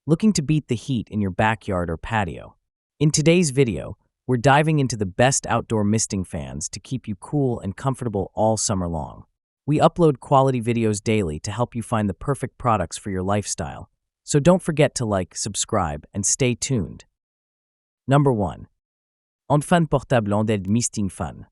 Looking to beat the heat in your backyard or patio? In today's video, we're diving into the best outdoor misting fans to keep you cool and comfortable all summer long. We upload quality videos daily to help you find the perfect products for your lifestyle, so don't forget to like, subscribe, and stay tuned. Number 1. HandFan portable Handheld misting fan.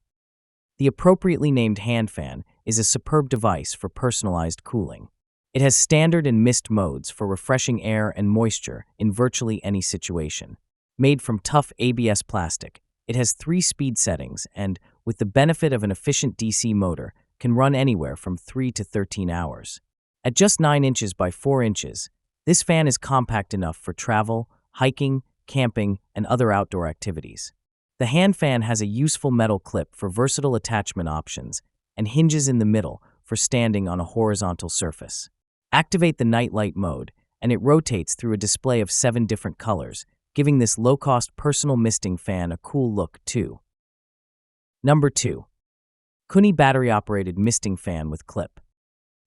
The appropriately named HandFan is a superb device for personalized cooling. It has standard and mist modes for refreshing air and moisture in virtually any situation. Made from tough ABS plastic, it has 3 speed settings and, with the benefit of an efficient DC motor, can run anywhere from 3 to 13 hours. At just 9 inches by 4 inches, this fan is compact enough for travel, hiking, camping, and other outdoor activities. The HandFan has a useful metal clip for versatile attachment options and hinges in the middle for standing on a horizontal surface. Activate the nightlight mode, and it rotates through a display of 7 different colors, giving this low-cost personal misting fan a cool look too. Number 2. Koonie battery-operated misting fan with clip.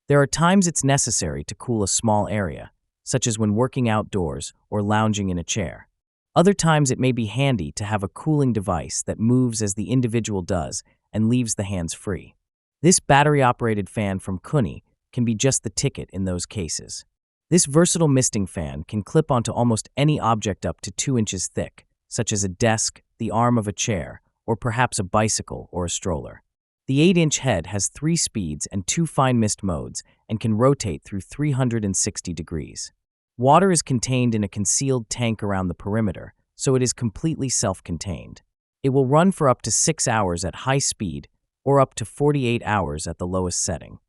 There are times it's necessary to cool a small area, such as when working outdoors or lounging in a chair. Other times it may be handy to have a cooling device that moves as the individual does and leaves the hands free. This battery-operated fan from Koonie can be just the ticket in those cases. This versatile misting fan can clip onto almost any object up to 2 inches thick, such as a desk, the arm of a chair, or perhaps a bicycle or a stroller. The 8-inch head has 3 speeds and 2 fine mist modes and can rotate through 360 degrees. Water is contained in a concealed tank around the perimeter, so it is completely self-contained. It will run for up to 6 hours at high speed or up to 48 hours at the lowest setting.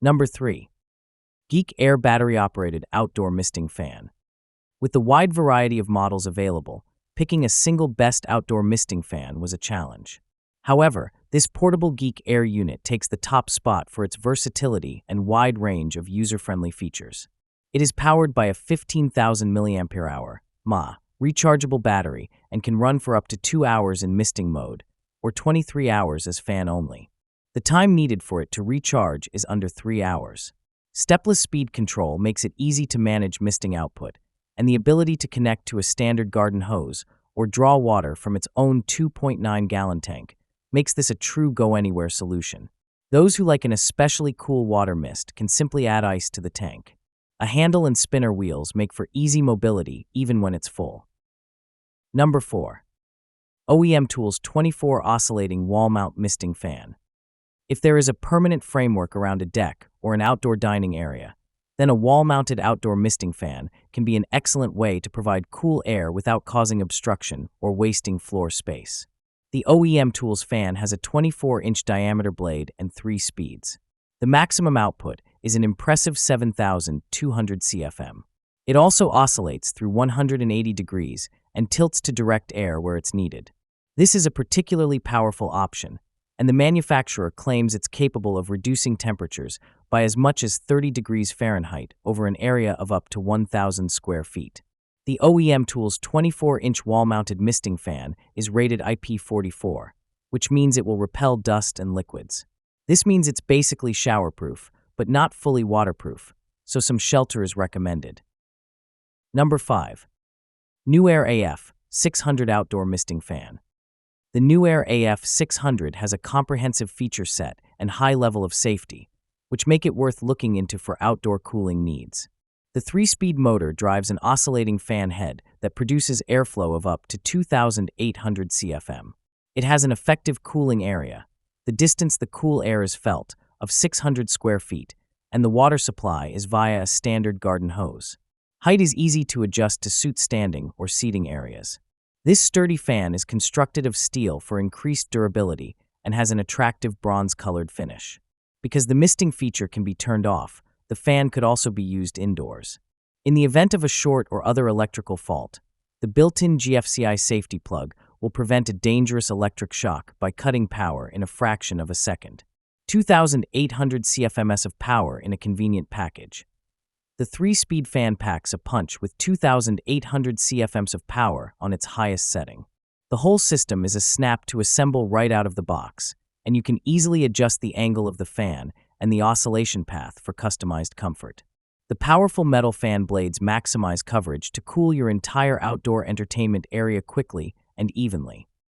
Number 3. Geek Aire battery-operated outdoor misting fan. With the wide variety of models available, picking a single best outdoor misting fan was a challenge. However, this portable Geek Aire unit takes the top spot for its versatility and wide range of user-friendly features. It is powered by a 15,000 mAh rechargeable battery and can run for up to 2 hours in misting mode, or 23 hours as fan only. The time needed for it to recharge is under 3 hours. Stepless speed control makes it easy to manage misting output, and the ability to connect to a standard garden hose or draw water from its own 2.9-gallon tank makes this a true go-anywhere solution. Those who like an especially cool water mist can simply add ice to the tank. A handle and spinner wheels make for easy mobility even when it's full. Number 4. OEMTools 24 Oscillating Wall Mount Misting Fan. If there is a permanent framework around a deck or an outdoor dining area, then a wall-mounted outdoor misting fan can be an excellent way to provide cool air without causing obstruction or wasting floor space. The OEMTools fan has a 24-inch diameter blade and 3 speeds. The maximum output is an impressive 7,200 CFM. It also oscillates through 180 degrees and tilts to direct air where it's needed. This is a particularly powerful option, and the manufacturer claims it's capable of reducing temperatures by as much as 30 degrees Fahrenheit over an area of up to 1,000 square feet. The OEMTools 24-inch wall-mounted misting fan is rated IP44, which means it will repel dust and liquids. This means it's basically showerproof, but not fully waterproof, so some shelter is recommended. Number 5. NewAir AF 600 Outdoor Misting Fan. The NewAir AF 600 has a comprehensive feature set and high level of safety, which make it worth looking into for outdoor cooling needs. The 3-speed motor drives an oscillating fan head that produces airflow of up to 2,800 CFM. It has an effective cooling area, the distance the cool air is felt, of 600 square feet, and the water supply is via a standard garden hose. Height is easy to adjust to suit standing or seating areas. This sturdy fan is constructed of steel for increased durability and has an attractive bronze-colored finish. Because the misting feature can be turned off, the fan could also be used indoors. In the event of a short or other electrical fault, the built-in GFCI safety plug will prevent a dangerous electric shock by cutting power in a fraction of a second. 2,800 CFMs of power in a convenient package. The 3-speed fan packs a punch with 2,800 CFMs of power on its highest setting. The whole system is a snap to assemble right out of the box, and you can easily adjust the angle of the fan and the oscillation path for customized comfort. The powerful metal fan blades maximize coverage to cool your entire outdoor entertainment area quickly and evenly.